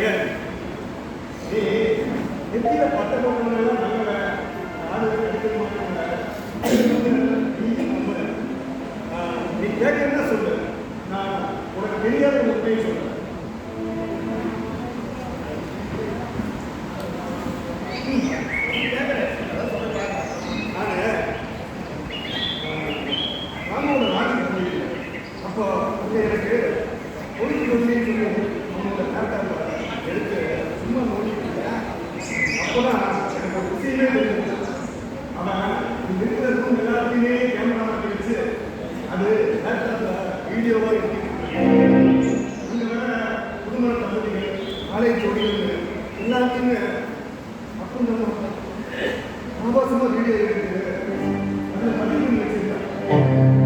ஜெகன், நீ நெத்தியில பட்ட போட்டவங்கெல்லாம் நல்லவ, நாடு எடுக்க மாட்டாங்க, நீ கேட்கறதா சொல்லு, நான் உனக்கு தெரியாத உண்மையை சொல்றேன். ராமோட நாட்டுக்கு போயிருக்கேன். அப்போ எனக்கு பொழுது சொல்லி அவனோட லேப்டாப் எடுத்து சும்மா நோண்டிட்டு இருக்கேன். அப்போதான் எனக்கு ஒரு விஷயமே தெரிஞ்சு, அவன் இருக்கிற ரூம் எல்லாத்தையுமே கேமரா மாட்டி வச்சு அது லேப்டாப்ல வீடியோவாக இருக்கு. அங்கே வேற குடும்ப தம்பதிகள், காலேஜ் ஜோடிகள் எல்லாத்தையுமே அப்போ ஆபாசமாக வீடியோ எடுத்து அதில் பதிவு வச்சிருக்கேன்.